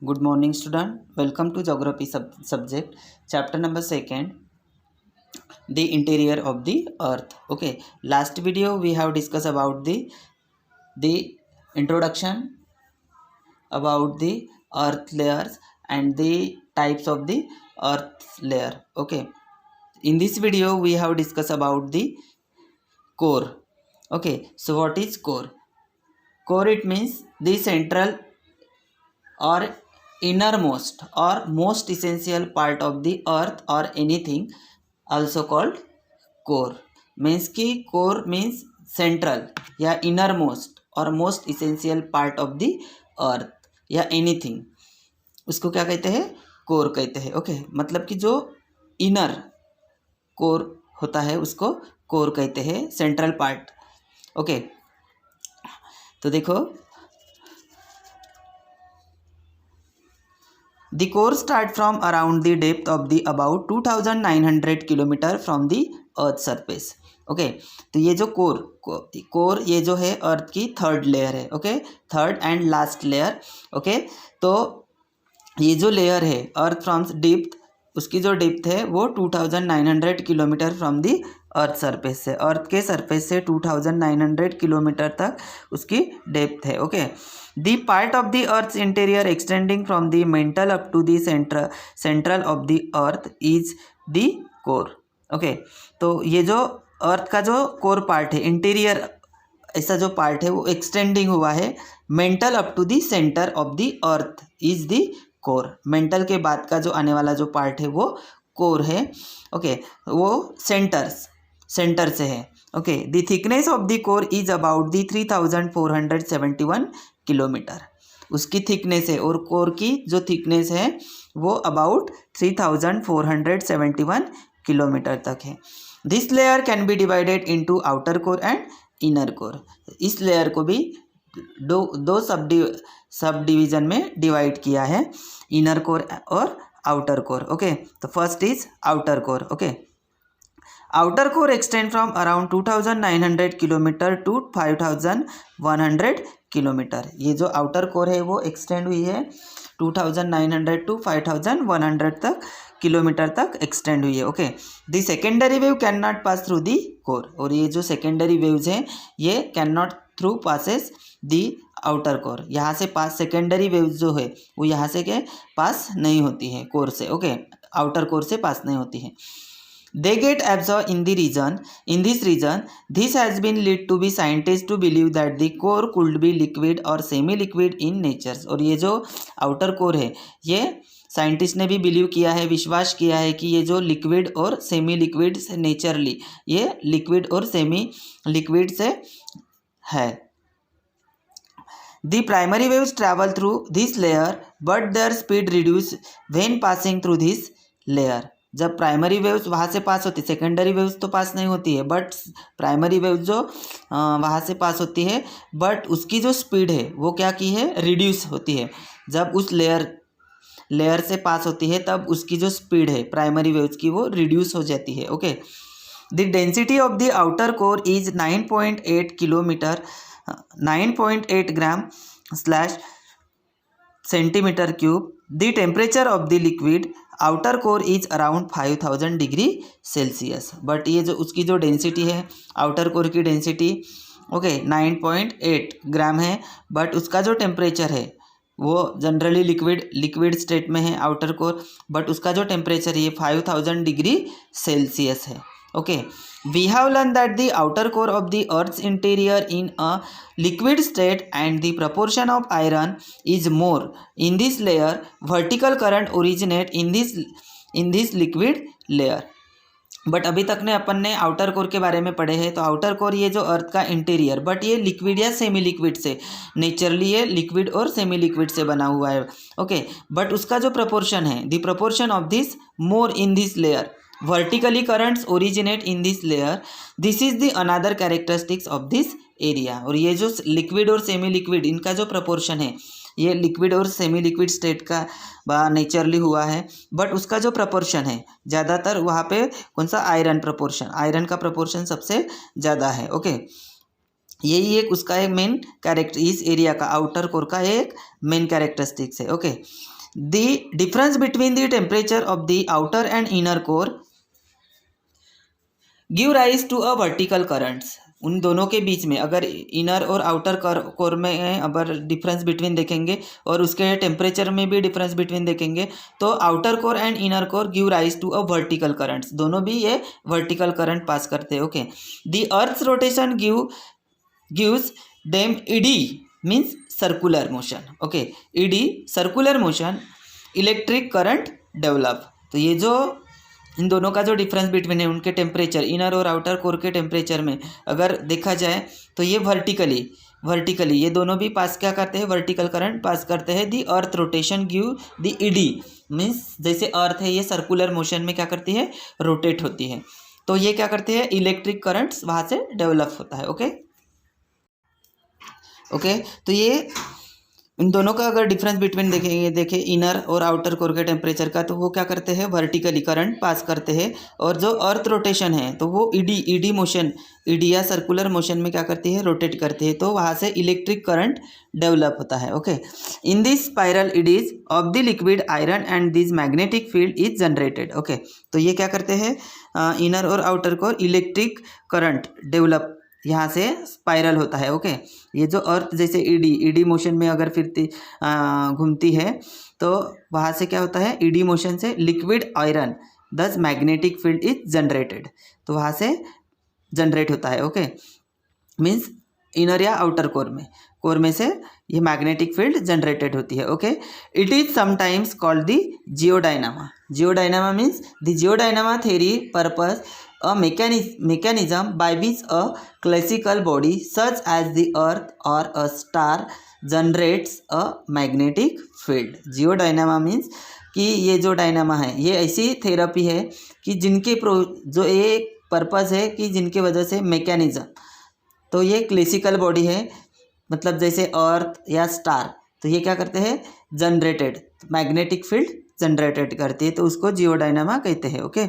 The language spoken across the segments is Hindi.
Good morning, student. Welcome to geography subject, chapter number 2nd, the interior of the earth. Okay, last video we have discussed about the introduction about the earth layers and the types of the earth layer. Okay, in this video we have discussed about the core. Okay, so what is core? Core, it means the central or innermost or most essential part of the earth or anything, also called core. Means कि कोर मीन्स सेंट्रल या इनरमोस्ट और most essential part of the अर्थ या एनीथिंग, उसको क्या कहते हैं? कोर कहते हैं. ओके, मतलब कि जो इनर कोर होता है उसको कोर कहते हैं, सेंट्रल पार्ट. ओके, तो देखो, the core start from around the depth of the about 2900 kilometre from the earth surface. Okay, तो ये जो कोर ये जो है अर्थ की थर्ड लेयर है. Okay, third and last layer. Okay, तो ये जो लेयर है अर्थ फ्रॉम डेप्थ, उसकी जो डेप्थ है वो 2900 kilometre from the earth surface से, अर्थ के सरफेस से 2900 किलोमीटर तक उसकी डेप्थ है. Okay, the part of the earth interior extending from the mantle up to the central of the earth is the core. Okay, तो ये जो अर्थ का जो कोर पार्ट है, इंटीरियर ऐसा जो पार्ट है वो एक्सटेंडिंग हुआ है mantle up to the center of the earth is the core. Mantle के बाद का जो आने वाला जो पार्ट है वो कोर है. ओके, वो सेंटर से है. Okay, the thickness of the core is about the 3471 kilometre. उसकी थिकनेस है, और कोर की जो थिकनेस है वो अबाउट 3471 किलोमीटर तक है. This layer can be divided into outer core and inner core. इस लेयर को भी दो सब डिवीजन में डिवाइड किया है, इनर कोर और आउटर कोर. ओके, तो first is outer core. Okay, outer core extend from around 2900 kilometre to 5100 kilometre. ये जो आउटर कोर है वो एक्सटेंड हुई है 2900 टू 5100 तक किलोमीटर तक एक्सटेंड हुई है. Okay, the secondary wave can not pass through the core. और ये जो सेकेंडरी वेव्स हैं ये can not through passes the outer core. यहाँ से पास सेकेंडरी वेव्स जो है वो यहाँ से के पास नहीं होती है कोर से. ओके, आउटर कोर से पास नहीं होती है. They get absorbed in the region. In this region, this has been led to be scientists to believe that the core could be liquid or semi-liquid in nature. और ये जो outer core है ये साइंटिस्ट ने भी बिलीव किया है, विश्वास किया है कि ये जो लिक्विड और सेमी लिक्विड से नेचरली ये लिक्विड और सेमी लिक्विड से है. The primary waves travel through this layer, but their speed reduce when passing through this layer. जब प्राइमरी वेव्स वहाँ से पास होती, सेकेंडरी वेव्स तो पास नहीं होती है, बट प्राइमरी वेव्स जो वहाँ से पास होती है, बट उसकी जो स्पीड है वो क्या की है, रिड्यूस होती है. जब उस लेयर से पास होती है तब उसकी जो स्पीड है प्राइमरी वेव्स की वो रिड्यूस हो जाती है. Okay, the density of the outer core is 9.8 kilometre 9.8 gram slash centimetre cube. The temperature of the liquid outer core is around 5000 degree Celsius. But ये जो उसकी जो डेंसिटी है आउटर कोर की डेंसिटी, ओके, 9.8 ग्राम है, बट उसका जो टेम्परेचर है वो जनरली लिक्विड स्टेट में है आउटर कोर, बट उसका जो टेम्परेचर है ये 5000 डिग्री सेल्सियस है. Okay, we have learned that the outer core of the earth's interior in a liquid state and the proportion of iron is more in this layer. Vertical current originate in this liquid layer. But अभी तक ने अपन ने आउटर कोर के बारे में पढ़े हैं. तो आउटर कोर ये जो अर्थ का इंटीरियर, बट ये लिक्विड या सेमी लिक्विड से, नेचुरली ये लिक्विड और सेमी लिक्विड से बना हुआ है. ओके, बट उसका जो प्रपोर्शन है, the proportion of this more in this layer. Vertically currents originate in this layer. This is the another characteristics of this area. और ये जो लिक्विड और सेमी लिक्विड इनका जो प्रपोर्शन है, ये लिक्विड और सेमी लिक्विड स्टेट का नेचरली हुआ है, बट उसका जो प्रपोर्शन है ज़्यादातर वहाँ पे कौन सा, आयरन प्रपोर्शन, आयरन का प्रपोर्शन सबसे ज़्यादा है. ओके, यही एक उसका एक मेन कैरेक्टर, इस एरिया का आउटर कोर का एक मेन कैरेक्टरिस्टिक्स है। Okay, the difference between the temperature of the outer and inner core give rise to a vertical currents. उन दोनों के बीच में अगर इनर और आउटर कोर में अगर डिफरेंस बिटवीन देखेंगे और उसके टेम्परेचर में भी डिफरेंस बिटवीन देखेंगे तो outer core and inner core give rise to a vertical currents, दोनों भी ये वर्टिकल करंट पास करते हैं। Okay, the earth's rotation gives them eddy means circular motion. Okay, eddy circular motion, electric current develop. तो ये जो इन दोनों का जो डिफरेंस बिटवीन है उनके टेम्परेचर, इनर और आउटर कोर के टेम्परेचर में अगर देखा जाए तो ये वर्टिकली ये दोनों भी पास क्या करते हैं, वर्टिकल करंट पास करते हैं। The earth rotation give the eddy means जैसे अर्थ है ये सर्कुलर मोशन में क्या करती है, रोटेट होती है, तो ये क्या करती है, इलेक्ट्रिक करंट्स वहाँ से डेवलप होता है। ओके, तो ये इन दोनों का अगर डिफरेंस बिटवीन देखें इनर और आउटर कोर के टेम्परेचर का, तो वो क्या करते हैं, वर्टिकली करंट पास करते हैं। और जो अर्थ रोटेशन है तो वो ईडी मोशन, ईडी या सर्कुलर मोशन में क्या करती है, रोटेट करती है, तो वहाँ से इलेक्ट्रिक करंट डेवलप होता है। Okay, in this spiral eddies of the liquid iron and this magnetic field is generated. Okay, तो ये क्या करते हैं, इनर और outer core electric current develop यहाँ से स्पाइरल होता है। ओके, ये जो अर्थ जैसे ईडी मोशन में अगर फिरती घूमती है तो वहाँ से क्या होता है, ईडी मोशन से liquid iron this magnetic field is generated, तो वहाँ से जनरेट होता है। ओके, मीन्स इनर या आउटर कोर में से ये मैग्नेटिक फील्ड जनरेटेड होती है। Okay, it is sometimes called the geodynamo means the geodynamo theory purpose a mechanism by which a classical body such as the earth or a star generates a magnetic field। Geodynamo means कि ये जो डायनामा है ये ऐसी थेरेपी है कि जिनके जो एक पर्पस है कि जिनके वजह से मैकेनिज्म, तो ये क्लासिकल बॉडी है, मतलब जैसे अर्थ या स्टार, तो ये क्या करते हैं, जनरेटेड मैग्नेटिक फील्ड जनरेटेड करती है, तो उसको जियोडायनामा कहते हैं। Okay,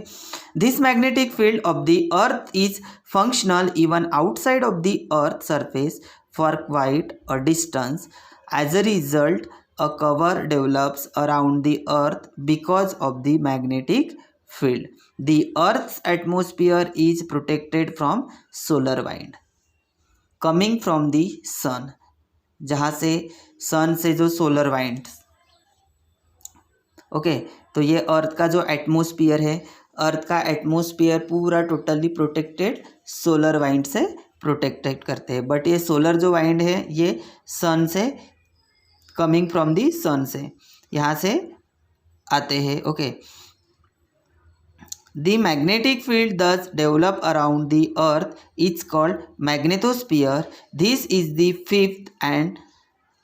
this magnetic field of the earth is functional even outside of the earth surface for quite a distance. As a result a cover develops around the earth because of the magnetic field. The earth's atmosphere is protected from solar wind coming from the sun, जहाँ से सन से जो सोलर वाइंड। ओके, तो ये अर्थ का जो एटमोस्फियर है, अर्थ का एटमोस्फियर पूरा टोटली प्रोटेक्टेड सोलर वाइंड से प्रोटेक्टेड करते हैं। बट ये सोलर जो वाइंड है ये सन से, कमिंग फ्रॉम दी सन से, यहाँ से आते हैं। Okay, the magnetic field thus develop around the earth is called magnetosphere. This is the fifth and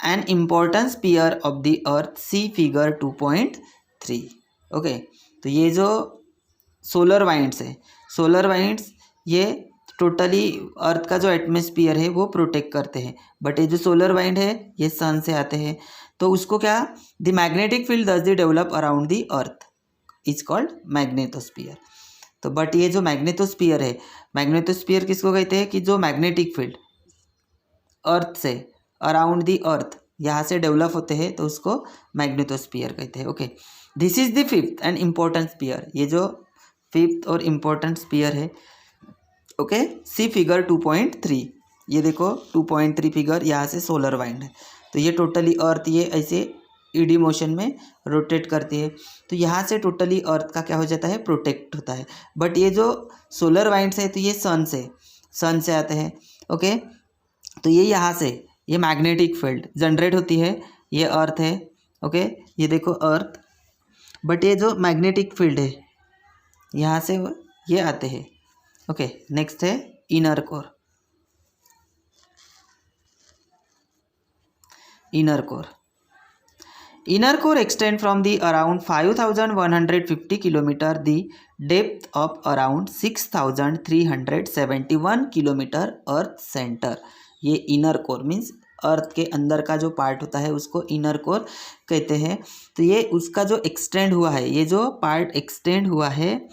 an important sphere of the earth, see figure 2.3। Okay, तो ये जो सोलर वाइंड्स है, सोलर वाइंड्स ये टोटली अर्थ का जो एटमॉस्फेयर है वो प्रोटेक्ट करते हैं। बट ये जो सोलर वाइंड है ये सन से आते हैं, तो उसको क्या, द मैग्नेटिक फील्ड दस the develop around the earth is called magnetosphere. तो बट ये जो मैग्नेटोस्फीयर है, मैग्नेटोस्फीयर किसको कहते हैं, कि जो मैग्नेटिक फील्ड अर्थ से अराउंड द अर्थ यहाँ से डेवलप होते हैं, तो उसको मैग्नेटोस्फीयर कहते हैं। Okay, this is the fifth and important sphere, ये जो फिफ्थ और इम्पोर्टेंट स्फीयर है। ओके, सी फिगर 2.3, ये देखो 2.3 फिगर, यहाँ से सोलर वाइंड है, तो ये टोटली अर्थ ये ऐसे ईडी मोशन में रोटेट करती है, तो यहाँ से टोटली अर्थ का क्या हो जाता है, प्रोटेक्ट होता है। बट ये जो सोलर वाइंड्स है तो ये सन से आते हैं। ओके, तो ये यहाँ से ये मैग्नेटिक फील्ड जनरेट होती है, ये अर्थ है। ओके, ये देखो अर्थ, बट ये जो मैग्नेटिक फील्ड है यहाँ से ये आते हैं। ओके, नेक्स्ट है inner core. Inner core extend from the around 5,150 kilometer, the depth of around 6,371 kilometer earth center। ये इनर कोर मीन्स अर्थ के अंदर का जो पार्ट होता है उसको इनर कोर कहते हैं। तो ये उसका जो एक्सटेंड हुआ है, ये जो पार्ट एक्सटेंड हुआ है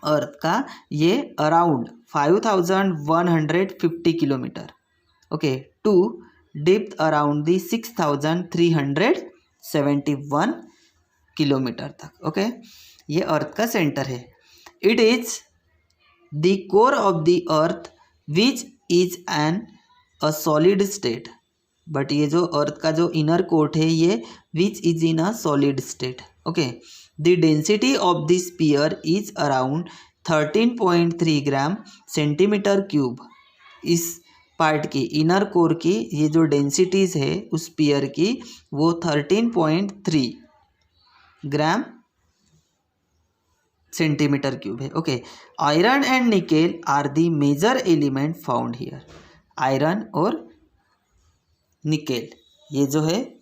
अर्थ का, ये around 5,150 kilometre, okay, to depth around the 6371 kilometre तक. ओके, ये अर्थ का सेंटर है. It is the core of the earth which is an a solid state. But ये जो अर्थ का जो इनर कोट है ये which is in a solid state. Okay, the density of the sphere is around 13.3 gram centimetre cube. इस पार्ट की इनर कोर की ये जो डेंसिटीज है उस स्पीयर की वो 13.3 ग्राम सेंटीमीटर क्यूब है. Okay, iron and nickel are the major element found here. Iron और निकेल ये जो है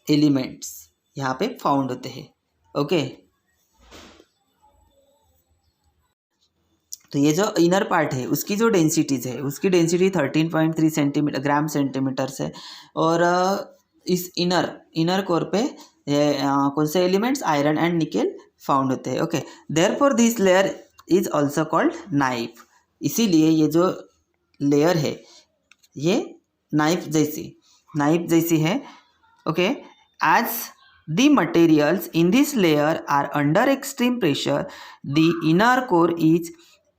एलिमेंट्स यहाँ पे फाउंड होते हैं. ओके, तो ये जो इनर पार्ट है उसकी जो डेंसिटीज है उसकी डेंसिटी 13.3 सेंटीमीटर ग्राम सेंटीमीटर्स है. और इस इनर कोर पे ये कौन से elements iron and nickel found होते हैं. Okay, therefore this layer is also called NIFE. इसीलिए ये जो लेयर है ये नाइफ जैसी है. Okay, as the materials in this layer are under extreme pressure the inner core is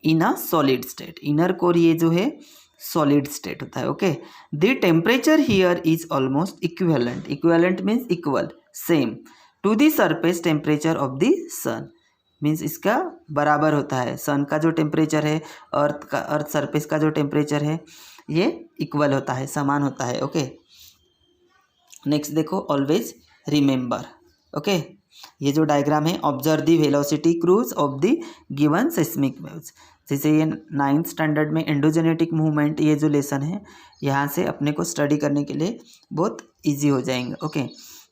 in a solid state. Inner core ये जो है सॉलिड स्टेट होता है. Okay, the temperature here is almost equivalent means equal same to the surface temperature of the sun. Means इसका बराबर होता है. सन का जो टेम्परेचर है अर्थ सरफेस का जो टेम्परेचर है ये इक्वल होता है, समान होता है. ओके, नेक्स्ट देखो, ऑलवेज रिमेंबर. ओके, ये जो डायग्राम है, observe the velocity cruise of the given seismic waves. जैसे ये 9th स्टैंडर्ड में एंडोजेनेटिक मूवमेंट ये जो लेसन है यहाँ से अपने को स्टडी करने के लिए बहुत इजी हो जाएंगे. ओके,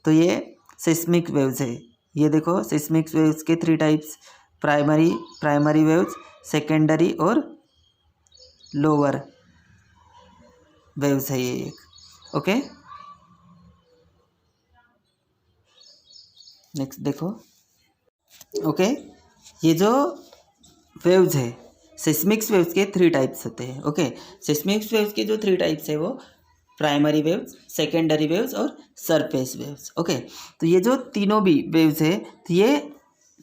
तो ये सेस्मिक वेव्स है. ये देखो सेस्मिक वेव्स के 3 टाइप्स, प्राइमरी वेव्स, सेकेंडरी और लोअर वेव्स है ये एक. ओके, नेक्स्ट देखो. ओके, ये जो वेव्स है सेस्मिक्स वेव्स के 3 टाइप्स होते हैं. ओके, सेस्मिक्स वेव्स के जो 3 टाइप्स है वो प्राइमरी वेव्स, सेकेंडरी वेव्स और सरफेस वेव्स. ओके, तो ये जो तीनों भी वेव्स है, तो ये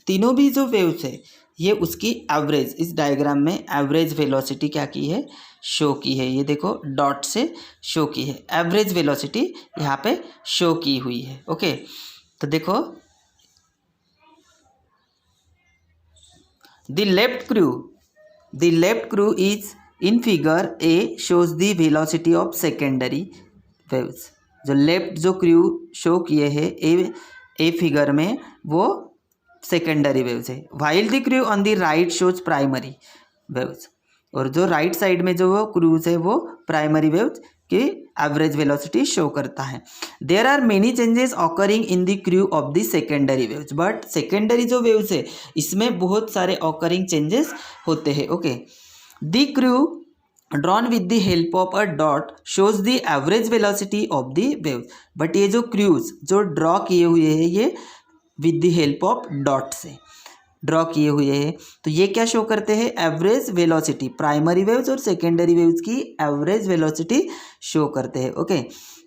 तीनों भी जो वेव्स है ये उसकी एवरेज, इस डायग्राम में एवरेज वेलोसिटी क्या की है, शो की है. ये देखो डॉट से शो की है, एवरेज वेलोसिटी यहाँ पे शो की हुई है. ओके, तो देखो The left crew is in figure A shows the velocity of secondary waves. जो लेफ्ट जो क्रू शो किए हैं ए फिगर में वो सेकेंडरी वेव्स है. While the crew on the right shows primary waves. और जो राइट साइड में जो वो क्रूज है वो प्राइमरी वेव्स की एवरेज वेलोसिटी शो करता है. There are many changes occurring in the curve of the secondary waves. But secondary जो वेव्स है इसमें बहुत सारे ऑकरिंग चेंजेस होते हैं. Okay, the curve drawn with the help of a dot shows the average velocity of the waves. But ये जो क्रूज जो ड्रॉ किए हुए हैं ये with the help of dot से ड्रॉ किए हुए हैं, तो ये क्या शो करते हैं, एवरेज वेलोसिटी, प्राइमरी वेव्स और सेकेंडरी वेव्स की एवरेज वेलोसिटी शो करते हैं. Okay,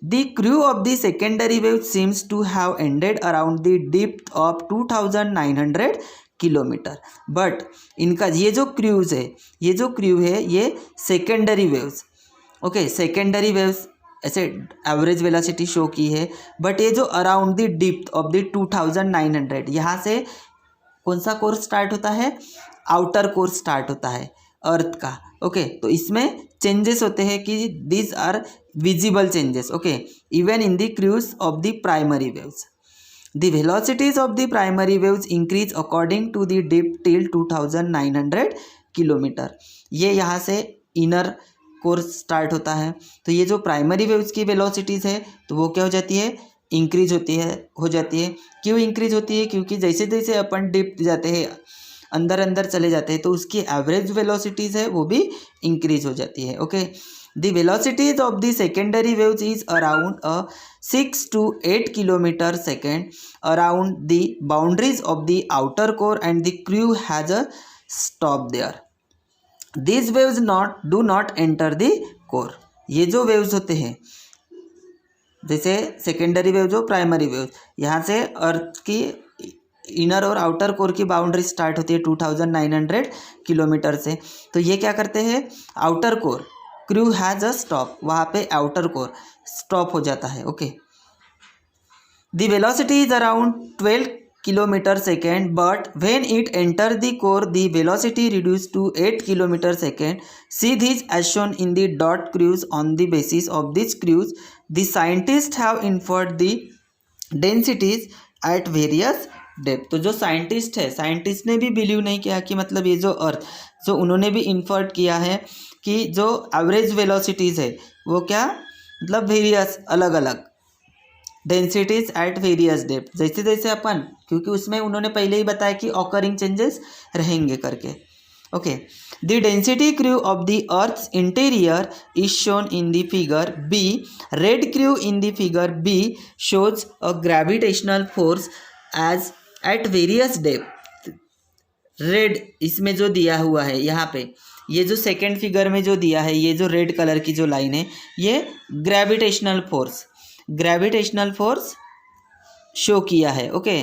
the curve of the secondary wave seems to have ended around the depth of 2900 kilometre. But इनका ये जो क्रू है ये secondary waves. Okay, secondary waves ऐसे एवरेज वेलोसिटी शो की है. बट ये जो around the depth of the 2900 यहाँ से कौन सा कोर्स स्टार्ट होता है, आउटर कोर्स स्टार्ट होता है अर्थ का. ओके, तो इसमें चेंजेस होते हैं कि these are visible changes. Okay, even in the curves of the primary waves the velocities of the primary waves increase according to the depth till 2900 kilometre. ये यहाँ से इनर कोर्स स्टार्ट होता है. तो ये जो प्राइमरी वेव्स की वेलोसिटीज़ है तो वो क्या हो जाती है, इंक्रीज हो जाती है. क्यों इंक्रीज होती है, क्योंकि जैसे जैसे अपन डिप जाते हैं अंदर चले जाते हैं तो उसकी एवरेज वेलोसिटीज़ है वो भी इंक्रीज हो जाती है. Okay, the velocities of the secondary waves is around 6 to 8 kilometre second around the boundaries of the outer core and the curve has a stop there. These waves do not enter the core. ये जो वेव्स होते हैं, जैसे सेकेंडरी वेव जो प्राइमरी वेव, यहाँ से अर्थ की इनर और आउटर कोर की बाउंड्री स्टार्ट होती है 2900 किलोमीटर से। तो ये क्या करते हैं, outer core curve has a stop, वहाँ पे आउटर कोर स्टॉप हो जाता है। Okay, the velocity is around 12 kilometre second, but when it enter the core the velocity reduce to 8 kilometre second. See this as shown in the dot curves. On the basis of this curves the scientist have inferred the densities at various depth. तो जो साइंटिस्ट है, साइंटिस्ट ने भी बिलीव नहीं किया कि मतलब ये जो अर्थ, जो उन्होंने भी इन्फर्ट किया है कि जो एवरेज वेलोसिटीज़ है वो क्या, मतलब वेरियस अलग अलग डेंसिटीज एट वेरियस डेप्थ, जैसे जैसे अपन, क्योंकि उसमें उन्होंने पहले ही बताया कि ऑकरिंग चेंजेस रहेंगे करके। Okay, the density curve of the earth interior is shown in the figure B. Red curve in the figure B shows a gravitational force as at various depth. Red इसमें जो दिया हुआ है यहाँ पे, ये जो सेकेंड फिगर में जो दिया है, ये जो रेड कलर की जो लाइन है, ये ग्रेविटेशनल फोर्स शो किया है। Okay,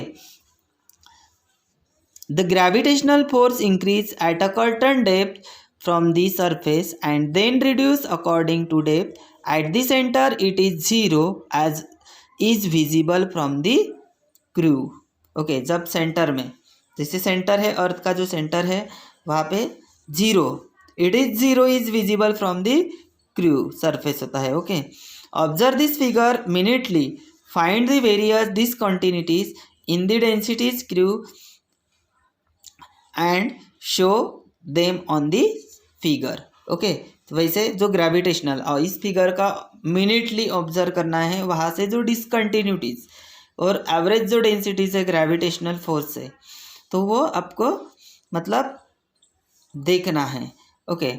the gravitational force increase at a certain depth from the surface and then reduce according to depth. At the centre it is zero as is visible from the curve. Okay, जब सेंटर में, जैसे सेंटर है अर्थ का, जो सेंटर है वहाँ पे zero, it is zero is visible from the crust, surface होता है। Okay, observe this figure minutely, find the various discontinuities in the densities crust and show them on the figure. Okay, तो वैसे जो ग्रेविटेशनल, और इस फिगर का मिनिटली ऑब्जर्व करना है, वहाँ से जो डिसकंटिन्यूटीज और एवरेज जो डेंसिटीज है ग्रेविटेशनल फोर्स से, तो वो आपको मतलब देखना है। ओके,